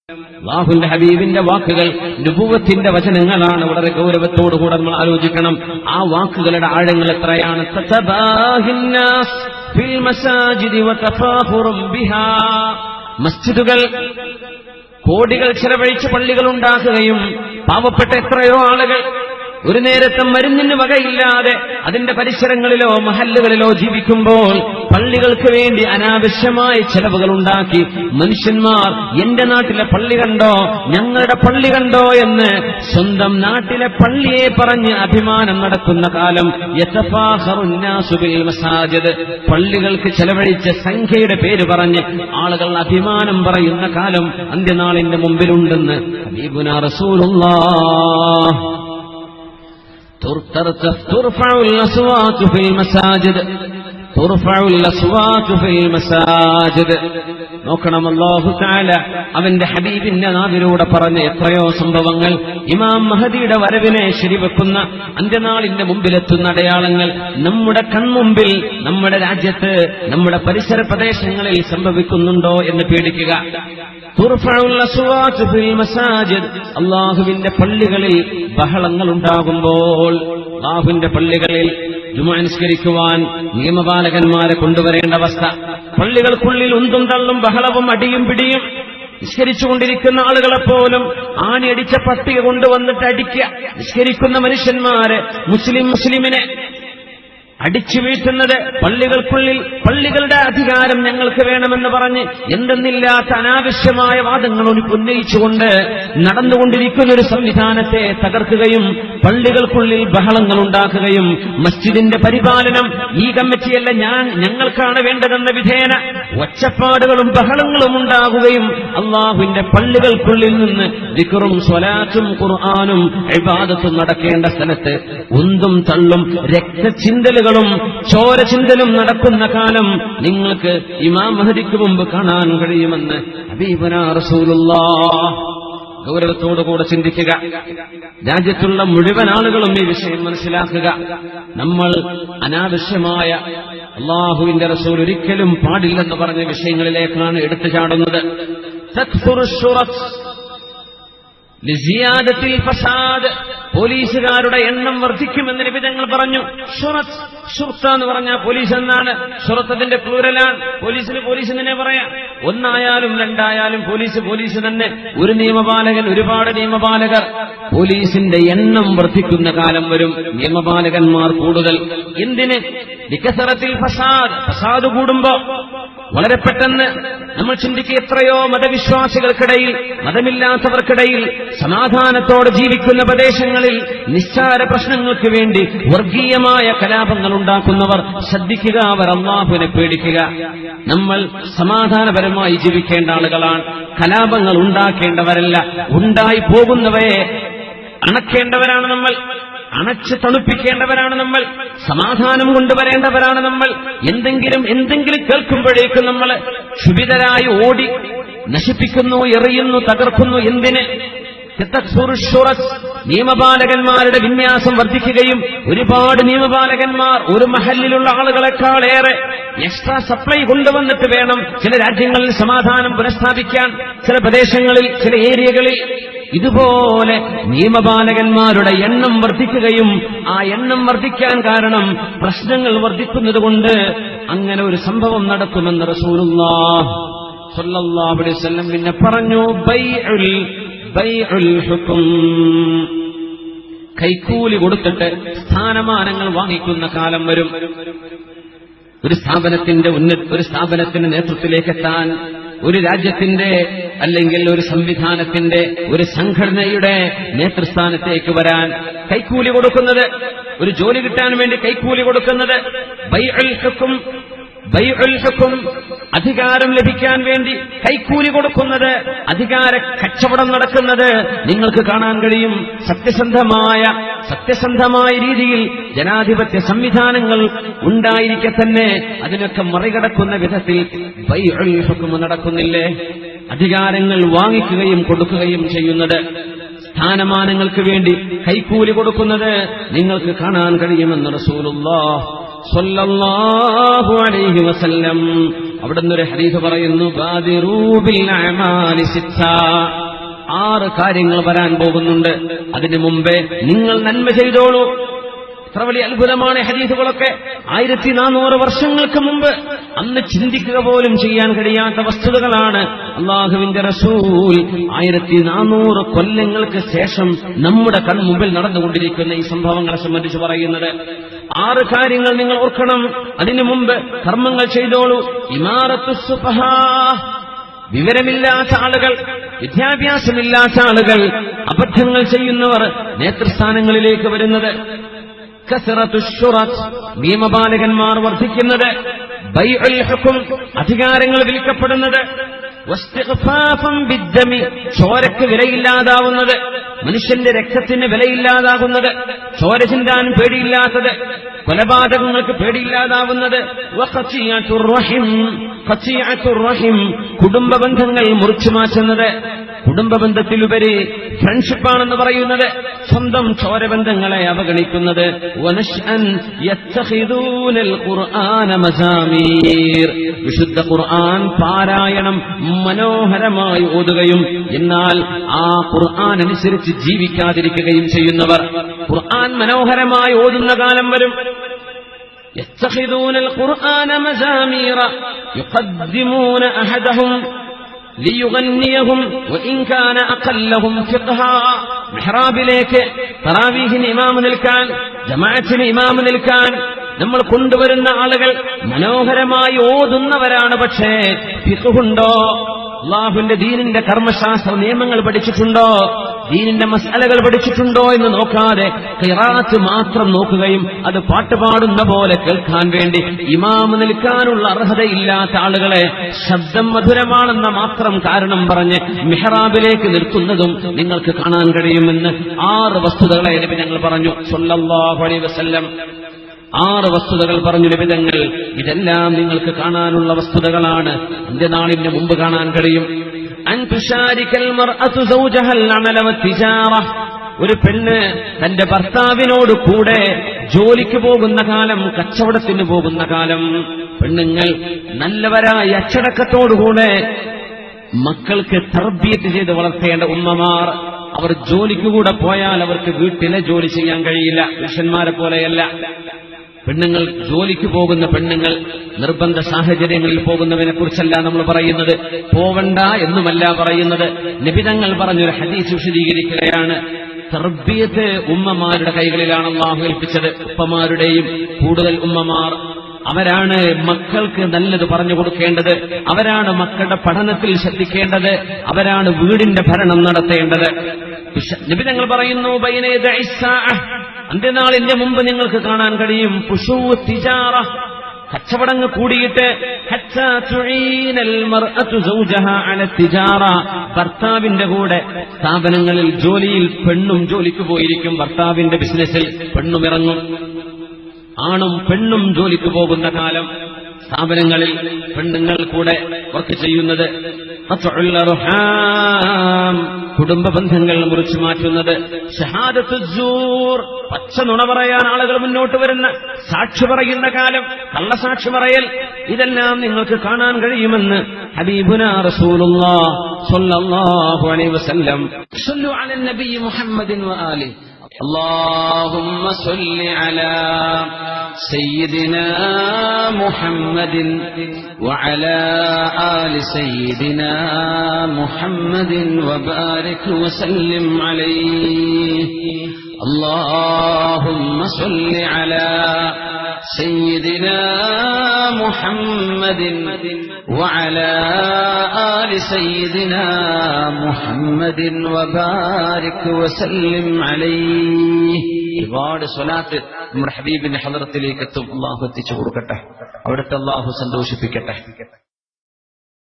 അല്ലാഹുവിന്റെ ഹബീബിന്റെ വാക്കുകൾ നുബുവത്തിന്റെ വചനങ്ങളാണ്. വളരെ ഗൗരവത്തോടുകൂടെ നമ്മൾ ആലോചിക്കണം. ആ വാക്കുകളുടെ ആഴങ്ങൾ എത്രയാണ്. മസ്ജിദുകൾ കോടികൾ ചെലവഴിച്ച് പള്ളികൾ ഉണ്ടാക്കുകയും പാവപ്പെട്ട എത്രയോ ആളുകൾ ഒരു നേരത്തെ മരുന്നിന് വകയില്ലാതെ അതിന്റെ പരിസരങ്ങളിലോ മഹല്ലുകളിലോ ജീവിക്കുമ്പോൾ പള്ളികൾക്ക് വേണ്ടി അനാവശ്യമായ ചെലവുകൾ ഉണ്ടാക്കി മനുഷ്യന്മാർ എന്റെ നാട്ടിലെ പള്ളി കണ്ടോ, ഞങ്ങളുടെ പള്ളി കണ്ടോ എന്ന് സ്വന്തം നാട്ടിലെ പള്ളിയെ പറഞ്ഞ് അഭിമാനം നടക്കുന്ന കാലം. യതഫാഖറുന്നാസു ബിൽ മസാജിദ്, പള്ളികൾക്ക് ചെലവഴിച്ച സംഖ്യയുടെ പേര് പറഞ്ഞ് ആളുകൾ അഭിമാനം പറയുന്ന കാലം അന്ത്യനാളിന്റെ മുമ്പിലുണ്ടെന്ന് ഹബീബുനാ റസൂലുള്ളാഹ്. ترفع الأصوات في المساجد ترفع الأصوات في المساجد. നോക്കണം, അല്ലാഹു തആല അവന്റെ ഹബീബിന്റെ നാവിലൂടെ പറഞ്ഞ എത്രയോ സംഭവങ്ങൾ. ഇമാം മഹദിയുടെ വരവിനെ ശരിവെക്കുന്ന അന്ത്യനാളിന്റെ മുമ്പിലെത്തുന്ന അടയാളങ്ങൾ നമ്മുടെ കൺമുമ്പിൽ നമ്മുടെ രാജ്യത്ത് നമ്മുടെ പരിസര പ്രദേശങ്ങളിൽ സംഭവിക്കുന്നുണ്ടോ എന്ന് പേടിക്കുക. തുർഫഉൽ അസ്വാതു ഫിൽ മസാജിദ്, അല്ലാഹുവിന്റെ പള്ളികളിൽ ബഹളങ്ങൾ ഉണ്ടാകുമ്പോൾ, അല്ലാഹുവിന്റെ പള്ളികളിൽ ജുമുഅ നിസ്കരിക്കുവാൻ നിയമപാലകന്മാരെ കൊണ്ടുവരേണ്ട അവസ്ഥ. പള്ളികൾക്കുള്ളിൽ ഉന്തും തള്ളും ബഹളവും അടിയും പിടിയും. നിസ്കരിച്ചുകൊണ്ടിരിക്കുന്ന ആളുകളെപ്പോലും ആണിയടിച്ച പട്ടിക കൊണ്ടുവന്നിട്ട് അടിക്കുക. നിസ്കരിക്കുന്ന മനുഷ്യന്മാരെ മുസ്ലിമിനെ അടിച്ചു വീഴ്ത്തുന്നത്, പള്ളികൾക്കുള്ളിൽ പള്ളികളുടെ അധികാരം ഞങ്ങൾക്ക് വേണമെന്ന് പറഞ്ഞ് എന്തെന്നില്ലാത്ത അനാവശ്യമായ വാദങ്ങൾ ഉന്നയിച്ചുകൊണ്ട് നടന്നുകൊണ്ടിരിക്കുന്ന ഒരു സംവിധാനത്തെ തകർക്കുകയും പള്ളികൾക്കുള്ളിൽ ബഹളങ്ങൾ ഉണ്ടാക്കുകയും മസ്ജിദിന്റെ പരിപാലനം ഈ കമ്മിറ്റിയല്ല ഞങ്ങൾക്കാണ് വേണ്ടതെന്ന വിധേന ഒച്ചപ്പാടുകളും ബഹളങ്ങളും ഉണ്ടാകുകയും അല്ലാഹുവിന്റെ പള്ളികൾക്കുള്ളിൽ നിന്ന് ദിക്റും സ്വലാത്തും ഖുർആനും ഇബാദത്തും നടക്കേണ്ട സ്ഥലത്ത് ഉന്തും തള്ളും രക്തചിന്തലുകളും ചോരചിന്തലും നടക്കുന്ന കാലം നിങ്ങൾക്ക് ഇമാം മഹദിക്ക് മുമ്പ് കാണാൻ കഴിയുമെന്ന് ഹബീബുനാ റസൂലുള്ളാഹ്. ഗൗരവത്തോടുകൂടെ ചിന്തിക്കുക. രാജ്യത്തുള്ള മുഴുവൻ ആളുകളും ഈ വിഷയം മനസ്സിലാക്കുക. നമ്മൾ അനാവശ്യമായ അല്ലാഹുവിന്റെ റസൂൽ ഒരിക്കലും പാടില്ലെന്ന് പറഞ്ഞ വിഷയങ്ങളിലേക്കാണ് എടുത്തു ചാടുന്നത്. ലിസിയാദത്തിൽ ഫസാദ്, പോലീസുകാരുടെ എണ്ണം വർദ്ധിക്കുമെന്ന് നബി തങ്ങൾ പറഞ്ഞു. ഷുർത്ത എന്ന് പറഞ്ഞാൽ പോലീസ് എന്നാണ്. ഷുറത്തതിന്റെ പ്ലൂരലാണ്. പോലീസ് തന്നെ പറയാം. ഒന്നായാലും രണ്ടായാലും പോലീസ് തന്നെ. ഒരു നിയമപാലകൻ, ഒരുപാട് നിയമപാലകർ. പോലീസിന്റെ എണ്ണം വർദ്ധിക്കുന്ന കാലം വരും. നിയമപാലകന്മാർ കൂടുതൽ. എന്തിന്? ലികസറത്തിൽ ഫസാദ് കൂടുമ്പോ വളരെ പെട്ടെന്ന് നമ്മൾ ചിന്തിക്കുക, എത്രയോ മതവിശ്വാസികൾക്കിടയിൽ, മതമില്ലാത്തവർക്കിടയിൽ സമാധാനത്തോടെ ജീവിക്കുന്ന പ്രദേശങ്ങളിൽ നിസ്സാര പ്രശ്നങ്ങൾക്ക് വേണ്ടി വർഗീയമായ കലാപങ്ങൾ ഉണ്ടാക്കുന്നവർ ശ്രദ്ധിക്കുക, അവർ അല്ലാഹുവിനെ പേടിക്കുക. നമ്മൾ സമാധാനപരമായി ജീവിക്കേണ്ട ആളുകളാണ്. കലാപങ്ങൾ ഉണ്ടാക്കേണ്ടവരല്ല. ഉണ്ടായി പോകുന്നവയെ അണക്കേണ്ടവരാണ് നമ്മൾ. അണച്ച് തണുപ്പിക്കേണ്ടവരാണ് നമ്മൾ. സമാധാനം കൊണ്ടുവരേണ്ടവരാണ് നമ്മൾ. എന്തെങ്കിലും കേൾക്കുമ്പോഴേക്കും നമ്മൾ ക്ഷുഭിതരായി ഓടി നശിപ്പിക്കുന്നു, എറിയുന്നു, തകർക്കുന്നു. എന്തിന്? നിയമപാലകന്മാരുടെ വിന്യാസം വർദ്ധിക്കുകയും ഒരുപാട് നിയമപാലകന്മാർ ഒരു മഹല്ലിലുള്ള ആളുകളെക്കാളേറെ എക്സ്ട്രാ സപ്ലൈ കൊണ്ടുവന്നിട്ട് വേണം ചില രാജ്യങ്ങളിൽ സമാധാനം പുനഃസ്ഥാപിക്കാൻ, ചില പ്രദേശങ്ങളിൽ, ചില ഏരിയകളിൽ. ഇതുപോലെ നിയമപാലകന്മാരുടെ എണ്ണം വർദ്ധിക്കുകയും ആ എണ്ണം വർദ്ധിക്കാൻ കാരണം പ്രശ്നങ്ങൾ വർദ്ധിക്കുന്നതുകൊണ്ട് അങ്ങനെ ഒരു സംഭവം നടക്കുമെന്ന് റസൂലുള്ളാഹി സ്വല്ലല്ലാഹു അലൈഹി വസല്ലം പിന്നെ പറഞ്ഞു, ബൈഉൽ ഹുക്ം, കൈക്കൂലി കൊടുത്തിട്ട് സ്ഥാനമാനങ്ങൾ വാങ്ങിക്കുന്ന കാലം വരും. ഒരു സ്ഥാപനത്തിന്റെ നേതൃത്വത്തിലേക്ക് എത്താൻ, ഒരു രാജ്യത്തിന്റെ അല്ലെങ്കിൽ ഒരു സംവിധാനത്തിന്റെ, ഒരു സംഘടനയുടെ നേതൃസ്ഥാനത്തേക്ക് വരാൻ കൈക്കൂലി കൊടുക്കുന്നത്, ഒരു ജോലി കിട്ടാൻ വേണ്ടി കൈക്കൂലി കൊടുക്കുന്നത്, ബൈഉൽ ഹുക്ം, അധികാരം ലഭിക്കാൻ വേണ്ടി കൈക്കൂലി കൊടുക്കുന്നത്, അധികാര കച്ചവടം നടക്കുന്നത് നിങ്ങൾക്ക് കാണാൻ കഴിയും. സത്യസന്ധമായ രീതിയിൽ ജനാധിപത്യ സംവിധാനങ്ങൾ ഉണ്ടായിരിക്കെ തന്നെ അതിനൊക്കെ മറികടക്കുന്ന വിധത്തിൽ ബൈഉൽ ഹുക്ം നടക്കുന്നില്ലേ? അധികാരങ്ങൾ വാങ്ങിക്കുകയും കൊടുക്കുകയും ചെയ്യുന്നത്, സ്ഥാനമാനങ്ങൾക്ക് വേണ്ടി കൈക്കൂലി കൊടുക്കുന്നത് നിങ്ങൾക്ക് കാണാൻ കഴിയുമെന്ന് റസൂലുള്ളാഹി സ്വല്ലല്ലാഹു അലൈഹി വസല്ലം അവിടുന്ന് ഒരു ഹദീസ് പറയുന്നു, ബാദിറൂ ബിൽ അഅമാലി സിത്ത, 6 കാര്യങ്ങൾ വരാൻ പോകുന്നുണ്ട്, അതിനു മുമ്പേ നിങ്ങൾ നന്മ ചെയ്തോളൂ. എത്ര വലിയ അത്ഭുതമാണ് ഹദീസുകളൊക്കെ. 1400 വർഷങ്ങൾക്ക് മുമ്പ് അന്ന് ചിന്തിക്കുക പോലും ചെയ്യാൻ കഴിയാത്ത വസ്തുതകളാണ് അള്ളാഹുവിന്റെ റസൂൽ 1400 കൊല്ലങ്ങൾക്ക് ശേഷം നമ്മുടെ കൺമുമ്പിൽ നടന്നുകൊണ്ടിരിക്കുന്ന ഈ സംഭവങ്ങളെ സംബന്ധിച്ച് പറയുന്നത്. 6 കാര്യങ്ങൾ നിങ്ങൾ ഓർക്കണം. അതിനു മുമ്പ് കർമ്മങ്ങൾ ചെയ്തോളൂ. ഇമാറത്തുസ് സുഫഹാ, വിവരമില്ലാത്ത ആളുകൾ, വിദ്യാഭ്യാസമില്ലാത്ത ആളുകൾ, അബദ്ധങ്ങൾ ചെയ്യുന്നവർ നേതൃസ്ഥാനങ്ങളിലേക്ക് വരുന്നത്. കസറത്തുശ്ശുറത്ത്, നിയമപാലകന്മാർ വർദ്ധിക്കുന്നത്. ബൈഉൽ ഹുക്ം, അധികാരങ്ങൾ വിൽക്കപ്പെടുന്നത്. വസ്തിഗ്ഫാഫൻ ബിദ്ദമി, ചോരക്ക് വിലയില്ലാതാവുന്നത്, മനുഷ്യന്റെ രക്തത്തിന് വിലയില്ലാതാകുന്നത്, ചോര ചിന്താൻ പേടിയില്ലാത്തത്, കൊലപാതകങ്ങൾക്ക് പേടിയില്ലാതാവുന്നത്. വഖതിയത്തുർ റഹിം, ഖതിയത്തുർ റഹിം, കുടുംബ ബന്ധങ്ങൾ മുറിച്ചു മാറ്റുന്നത്. കുടുംബ ബന്ധത്തിലുപരി ഫ്രണ്ട്ഷിപ്പാണെന്ന് പറയുന്നത് സ്വന്തം ചോരബന്ധങ്ങളെ അവഗണിക്കുന്നത്. വനശ്അൻ യത്തഖിദൂനൽ ഖുർആന മസാമീർ, വിശുദ്ധ ഖുർആൻ പാരായണം മനോഹരമായി ഓതുകയും എന്നാൽ ആ ഖുർആൻ അനുസരിച്ച് ജീവിക്കാതിരിക്കുകയും ചെയ്യുന്നവർ. ഖുർആൻ മനോഹരമായി ഓതുന്ന കാലം വരും. യത്തഖിദൂനൽ ഖുർആന മസാമീറ യുഖദ്ദിമൂന അഹദഹും ലിയുഗന്നിയഹും വഇൻ കാന അഖല്ലഹും ഫിഖ്ഹാ, മിഹ്റാബിലേക്ക് തറാവീഹിന് ഇമാം നിൽക്കാൻ, ജമാഅത്തിന് ഇമാം നിൽക്കാൻ നമ്മൾ കൊണ്ടുവരുന്ന ആളുകൾ മനോഹരമായി ഓതുന്നവരാണ്. പക്ഷേ ഫിഖ്ഹുണ്ടോ? അല്ലാഹുവിന്റെ ദീനിന്റെ കർമ്മശാസ്ത്ര നിയമങ്ങൾ പഠിച്ചിട്ടുണ്ടോ? ദീനിന്റെ മസ്അലകൾ പഠിച്ചിട്ടുണ്ടോ എന്ന് നോക്കാതെ ഖിറാഅത്ത് മാത്രം നോക്കുകയും അത് പാട്ടുപാടുന്ന പോലെ കേൾക്കാൻ വേണ്ടി ഇമാം നിൽക്കാനുള്ള അർഹതയില്ലാത്ത ആളുകളെ ശബ്ദം മധുരമാണെന്ന മാത്രം കാരണം പറഞ്ഞ് മിഹ്റാബിലേക്ക് നിർത്തുന്നതും നിങ്ങൾക്ക് കാണാൻ കഴിയുമെന്ന് 6 വസ്തുതകളെ നബി ഞങ്ങൾ പറഞ്ഞു സ്വല്ലല്ലാഹു അലൈഹി വസല്ലം. 6 വസ്തുതകൾ പറഞ്ഞു നബി തങ്ങൾ. ഇതെല്ലാം നിങ്ങൾക്ക് കാണാനുള്ള വസ്തുതകളാണ്. അന്ത്യനാളിന് മുമ്പ് കാണാൻ കഴിയും. അൻ തുശാരിക്കൽ മർഅതു സൗജഹൽ അമല വത്തിജാറ, ഒരു പെണ്ണ് തന്റെ ഭർത്താവിനോട് കൂടെ ജോലിക്ക് പോകുന്ന കാലം, കച്ചവടത്തിന് പോകുന്ന കാലം. പെണ്ണുങ്ങൾ നല്ലവരായ അച്ചടക്കത്തോടുകൂടെ മക്കൾക്ക് തർബിയത്ത് ചെയ്ത് വളർത്തേണ്ട ഉമ്മമാർ. അവർ ജോലിക്ക് കൂടെ പോയാൽ അവർക്ക് വീട്ടിലെ ജോലി ചെയ്യാൻ കഴിയില്ല. പുരുഷന്മാരെ പോലെയല്ല. പെണ്ണുങ്ങൾ ജോലിക്ക് പോകുന്ന പെണ്ണുങ്ങൾ, നിർബന്ധ സാഹചര്യങ്ങളിൽ പോകുന്നവനെ കുറിച്ചല്ല നമ്മൾ പറയുന്നത്, പോവണ്ട എന്നുമല്ല പറയുന്നത്. നബിതങ്ങൾ പറഞ്ഞൊരു ഹദീസ് വിശദീകരിക്കുകയാണ്. തർബിയത്ത് ഉമ്മമാരുടെ കൈകളിലാണ് അല്ലാഹു ഏൽപ്പിച്ചത്. ഉപ്പമാരുടെയും കൂടുതൽ ഉമ്മമാർ അവരാണ് മക്കൾക്ക് നല്ലത് പറഞ്ഞു കൊടുക്കേണ്ടത്. അവരാണ് മക്കളുടെ പഠനത്തിൽ ശ്രദ്ധിക്കേണ്ടത്. അവരാണ് വീടിന്റെ ഭരണം നടത്തേണ്ടത്. നബി തങ്ങൾ പറയുന്നു, അന്ത്യനാളിന്റെ മുമ്പ് നിങ്ങൾക്ക് കാണാൻ കഴിയും ഫുശൂ തിജാറ, കച്ചവടങ്ങൾ കൂടിയിട്ട് ഭർത്താവിന്റെ കൂടെ സ്ഥാപനങ്ങളിൽ ജോലിയിൽ പെണ്ണും ജോലിക്ക് പോയിരിക്കും. ഭർത്താവിന്റെ ബിസിനസ്സിൽ പെണ്ണും ഇറങ്ങും. ആണും പെണ്ണും ജോലിക്ക് പോകുന്ന കാലം, സ്ഥാപനങ്ങളിൽ പെണ്ണുങ്ങൾ കൂടെ വർക്ക് ചെയ്യുന്നത്. കുടുംബ ബന്ധങ്ങൾ മുറിച്ചു മാറ്റുന്നത്. ഷഹാദത്തുസ്സൂർ, പച്ച നുണ പറയാൻ ആളുകൾ മുന്നോട്ട് വരുന്ന, സാക്ഷി പറയുന്ന കാലം, കള്ളസാക്ഷി പറയൽ, ഇതെല്ലാം നിങ്ങൾക്ക് കാണാൻ കഴിയുമെന്ന് ഹബീബുനാ റസൂലുള്ളാഹി സ്വല്ലല്ലാഹു അലൈഹി വസല്ലം. സ്വല്ലു അലൻ നബി മുഹമ്മദിൻ വആലിഹി. اللهم صل على سيدنا محمد وعلى آل سيدنا محمد وبارك وسلم عليه. اللهم صل على سيدنا محمد وعلى آل سيدنا محمد وبارك وسلم عليه. ഒരുപാട് സ്വലാത്ത് നമ്മുടെ ഹബീബിന്റെ ഹളറത്തിലേക്ക് എത്തും. അല്ലാഹു എത്തിച്ചു കൊടുക്കട്ടെ. അവിടുത്തെ അല്ലാഹു സന്തോഷിപ്പിക്കട്ടെ.